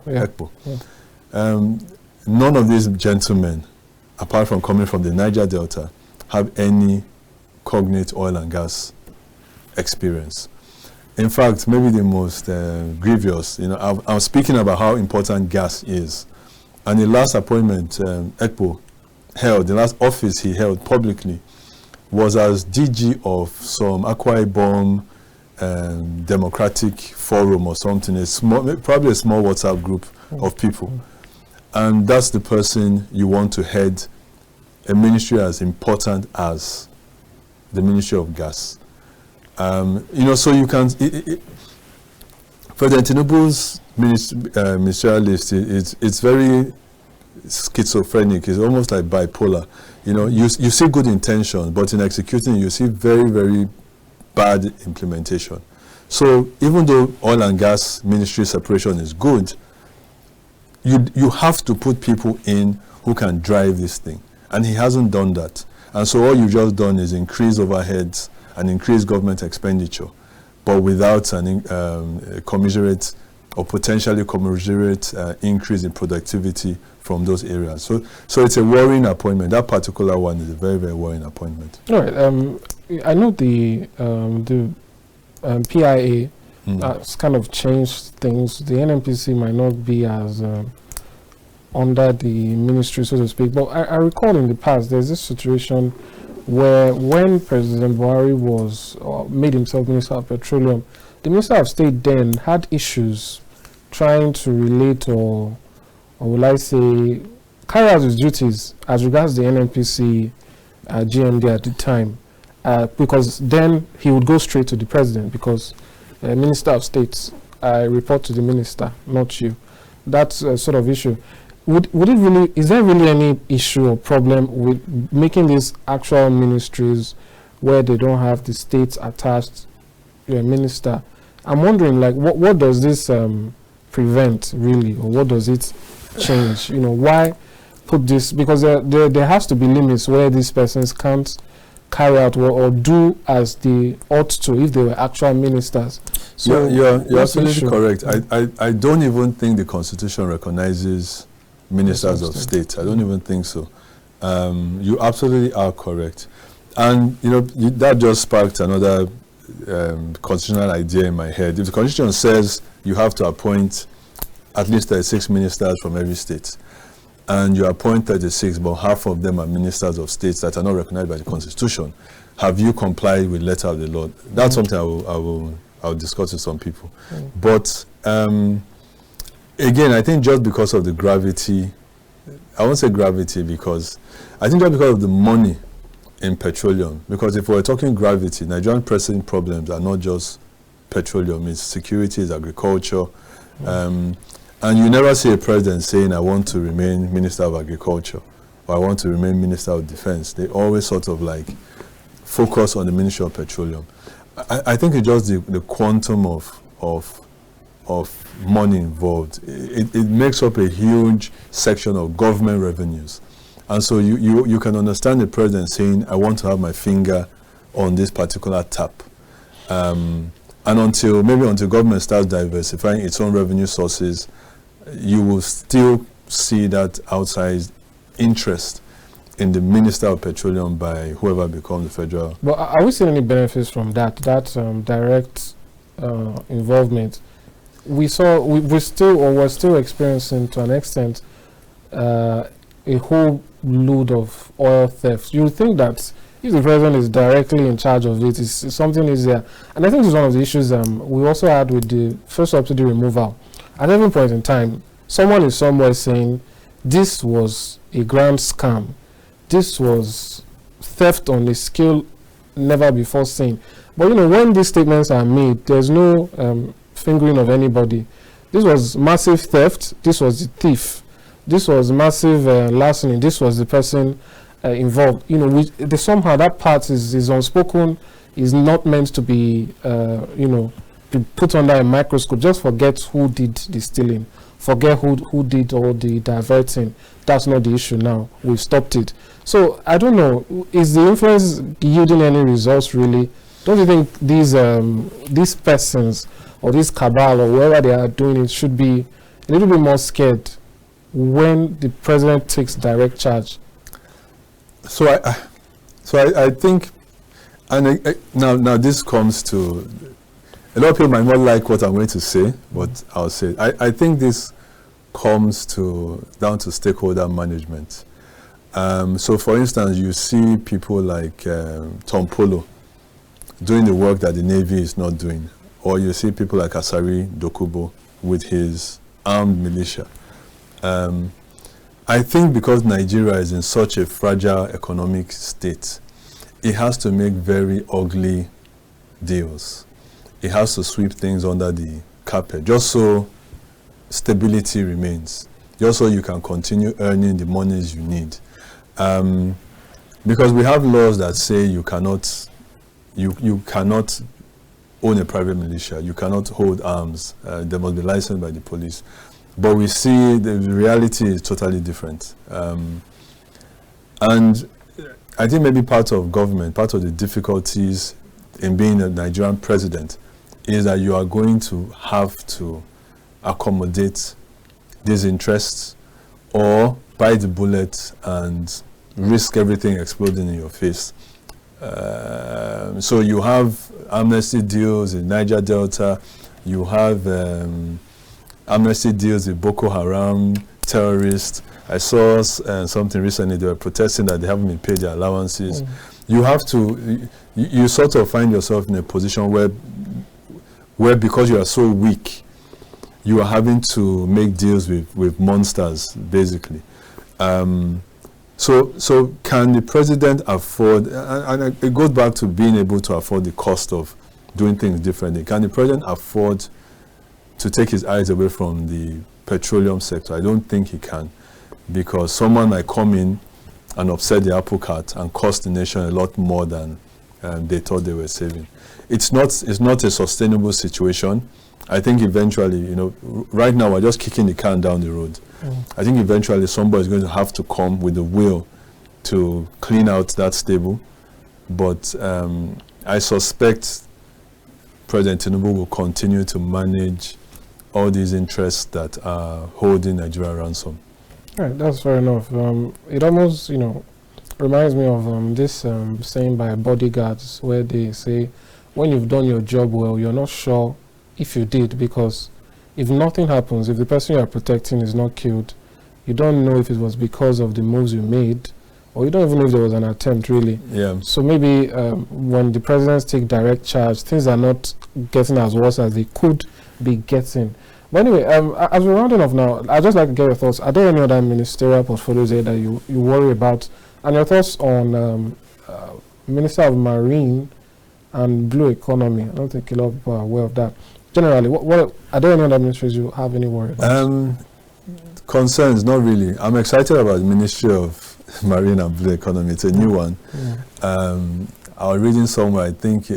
None of these gentlemen, apart from coming from the Niger Delta, have any cognate oil and gas experience. In fact, maybe the most grievous, you know, I'm speaking about how important gas is. And the last appointment Ekpo held, the last office he held publicly, was as DG of some Akwa Ibom Democratic Forum or something, probably a small WhatsApp group of people. And that's the person you want to head a ministry as important as the Ministry of Gas. You know, so you can, President Tinubu's ministerial list, it's very schizophrenic. It's almost like bipolar. You know, you see good intentions, but in executing, you see very, very bad implementation. So even though oil and gas ministry separation is good, you have to put people in who can drive this thing. And he hasn't done that. And so all you've just done is increase overheads and increase government expenditure, but without a commensurate or potentially commensurate increase in productivity from those areas. So it's a worrying appointment. That particular one is a very, very worrying appointment. All right. I know the PIA has kind of changed things. The NNPC might not be as under the ministry, so to speak. But I recall in the past, there's this situation where when President Buhari was made himself Minister of Petroleum, the Minister of State then had issues trying to relate or will I say, carry out his duties as regards the NNPC GMD at the time, because then he would go straight to the president, because Minister of State, I report to the minister, not you. That's a sort of issue. Would it really, is there really any issue or problem with making these actual ministries where they don't have the states attached to a minister? I'm wondering, like, what does this prevent really, or what does it change? You know, why put this? Because there has to be limits where these persons can't carry out or do as they ought to if they were actual ministers. So you're absolutely correct. I don't even think the Constitution recognizes ministers of state. I don't even think so. You absolutely are correct. And you know, that just sparked another constitutional idea in my head. If the Constitution says you have to appoint at least 36 ministers from every state, and you appoint 36, but half of them are ministers of states that are not recognized by the Constitution, have you complied with letter of the law? That's something I'll discuss with some people. But again, I think just because of the gravity, I won't say gravity because I think just because of the money in petroleum, because if we're talking gravity, Nigerian pressing problems are not just petroleum, it's security, it's agriculture. And you never see a president saying, I want to remain Minister of Agriculture, or I want to remain Minister of Defense. They always sort of like focus on the Ministry of Petroleum. I think it's just the quantum of money involved. It makes up a huge section of government revenues. And so you can understand the president saying, I want to have my finger on this particular tap. And until government starts diversifying its own revenue sources, you will still see that outsized interest in the Minister of Petroleum by whoever becomes the federal. But are we seeing any benefits from that direct involvement? We're still experiencing, to an extent, a whole load of oil theft. You would think that if the president is directly in charge of it, it's something easier. And I think this is one of the issues we also had with the first subsidy removal. At every point in time, someone is somewhere saying this was a grand scam. This was theft on a scale never before seen. But you know, when these statements are made, there's no fingering of anybody. This was massive theft. This was the thief. This was massive larceny. This was the person involved. You know, somehow that part is unspoken, is not meant to be, be put under a microscope. Just forget who did the stealing. Forget who did all the diverting. That's not the issue now. We've stopped it. So I don't know. Is the influence yielding any results really? Don't you think these persons or this cabal or whoever they are doing it should be a little bit more scared when the president takes direct charge? So I think, and now this comes to, a lot of people might not like what I'm going to say, but I'll say it. I think this comes down to stakeholder management. So for instance, you see people like Tom Polo doing the work that the Navy is not doing, or you see people like Asari Dokubo with his armed militia. I think because Nigeria is in such a fragile economic state, it has to make very ugly deals. It has to sweep things under the carpet, just so stability remains, just so you can continue earning the monies you need. Because we have laws that say you cannot own a private militia, you cannot hold arms, they must be licensed by the police. But we see the reality is totally different. And I think maybe part of government, part of the difficulties in being a Nigerian president is that you are going to have to accommodate these interests or bite the bullet and risk everything exploding in your face. So you have amnesty deals in Niger Delta, you have amnesty deals with Boko Haram terrorists. I saw something recently, they were protesting that they haven't been paid their allowances. You have to, you sort of find yourself in a position where because you are so weak, you are having to make deals with monsters, basically. So can the president afford, and it goes back to being able to afford the cost of doing things differently. Can the president afford to take his eyes away from the petroleum sector? I don't think he can, because someone might come in and upset the apple cart and cost the nation a lot more than they thought they were saving. It's not a sustainable situation. I think eventually, right now we're just kicking the can down the road. I think eventually somebody is going to have to come with the will to clean out that stable. But I suspect President Tinubu will continue to manage all these interests that are holding Nigeria ransom. All right, that's fair enough. It almost, reminds me of this saying by bodyguards where they say, when you've done your job well, you're not sure if you did, because if nothing happens, if the person you are protecting is not killed, you don't know if it was because of the moves you made, or you don't even know if there was an attempt, really. Yeah. So maybe when the presidents take direct charge, things are not getting as worse as they could be getting. But anyway, as we're rounding off now, I'd just like to get your thoughts. Are there any other ministerial portfolios there that you worry about? And your thoughts on Minister of Marine and Blue Economy? I don't think a lot of people are aware of that. Generally, what are there any other ministries you have any worry about? Concerns, not really. I'm excited about the Ministry of Marine and Blue Economy. It's a new one. I was reading somewhere, I think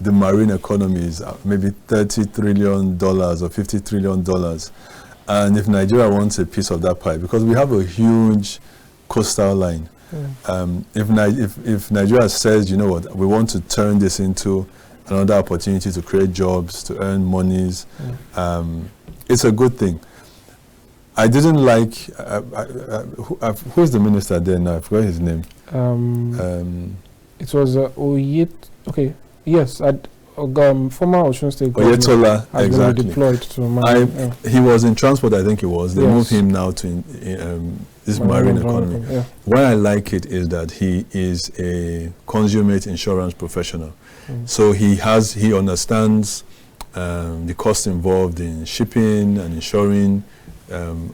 the marine economy is maybe $30 trillion or $50 trillion. And if Nigeria wants a piece of that pie, because we have a huge coastal line. If Nigeria says, you know what, we want to turn this into another opportunity to create jobs, to earn monies, it's a good thing. I didn't like, who's the minister there now? I forgot his name. It was okay, yes, former Osun State Oyetola, has exactly. been deployed to he was in transport, I think he was. They Yes. moved him now to this marine economy. Yeah. Why I like it is that he is a consummate insurance professional. So he understands the cost involved in shipping and insuring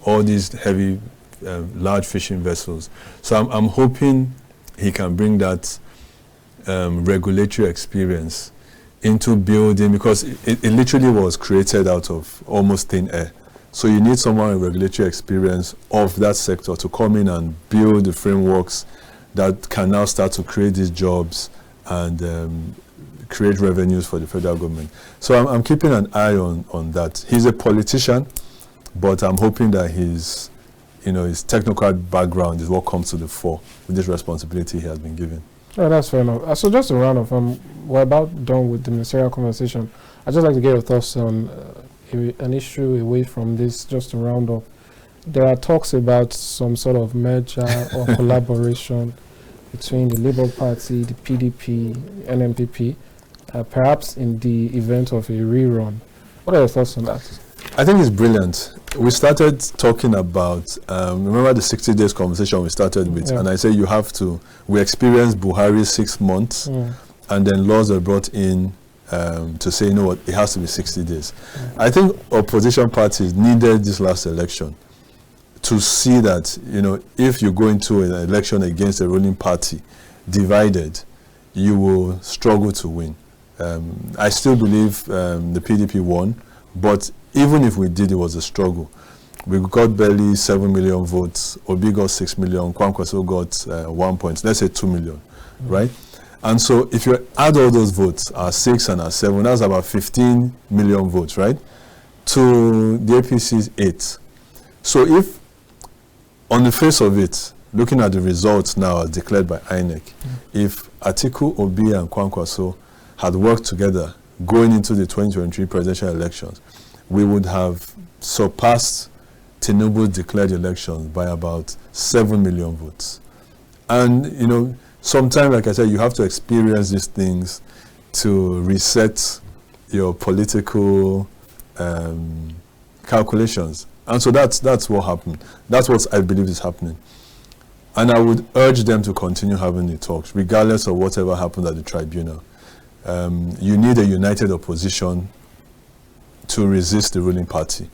all these heavy, large fishing vessels. So I'm hoping he can bring that regulatory experience into building, because it literally was created out of almost thin air. So you need someone with regulatory experience of that sector to come in and build the frameworks that can now start to create these jobs and create revenues for the federal government. So I'm keeping an eye on that. He's a politician, but I'm hoping that his technical background is what comes to the fore with this responsibility he has been given. Oh, that's fair enough. So just to round off, we're about done with the ministerial conversation. I'd just like to get your thoughts on an issue away from this, just to round up. There are talks about some sort of merger or collaboration between the Labour Party, the PDP, NNPP, perhaps in the event of a rerun. What are your thoughts on that? I think it's brilliant. We started talking about, remember the 60 days conversation we started with, and I said we experienced Buhari's 6 months, and then laws were brought in to say, you know what, it has to be 60 days. I think opposition parties needed this last election to see that, if you go into an election against a ruling party divided, you will struggle to win. I still believe the PDP won, but even if we did, it was a struggle. We got barely 7 million votes. Obi got 6 million. Kwankwaso got 1 point. Let's say 2 million, right? And so if you add all those votes, our 6 and our 7, that's about 15 million votes, right? To the APC's 8. So if, on the face of it, looking at the results now as declared by INEC, if Atiku, Obi, and Kwankwaso had worked together going into the 2023 presidential elections, we would have surpassed Tinubu's declared elections by about 7 million votes. And, sometimes, like I said, you have to experience these things to reset your political calculations. And so that's what happened. That's what I believe is happening. And I would urge them to continue having the talks, regardless of whatever happens at the tribunal. You need a united opposition to resist the ruling party.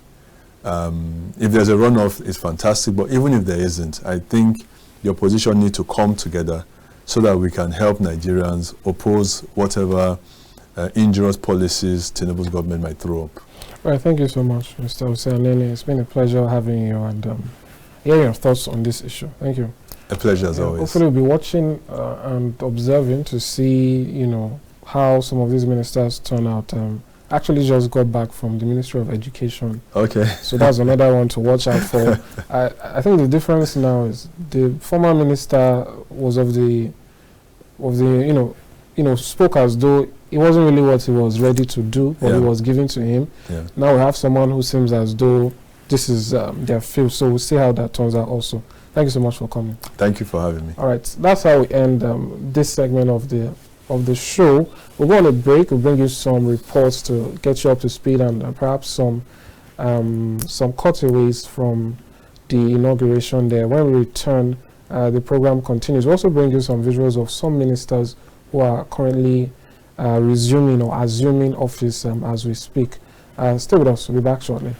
If there's a runoff, it's fantastic, but even if there isn't, I think the opposition need to come together so that we can help Nigerians oppose whatever injurious policies Tinubu's government might throw up. All right, thank you so much, Mr. Anenih. It's been a pleasure having you and hearing your thoughts on this issue. Thank you. A pleasure as always. Hopefully we'll be watching and observing to see, how some of these ministers turn out. Actually just got back from the Ministry of Education. Okay. So that's another one to watch out for. I think the difference now is the former minister was spoke as though it wasn't really what he was ready to do, what he was given to him. Yeah. Now we have someone who seems as though this is their field. So we'll see how that turns out also. Thank you so much for coming. Thank you for having me. All right. That's how we end this segment of the show. We'll go on a break. We'll bring you some reports to get you up to speed and perhaps some cutaways from the inauguration there. When we return, the program continues. We'll also bring you some visuals of some ministers who are currently resuming or assuming office as we speak. Stay with us. We'll be back shortly.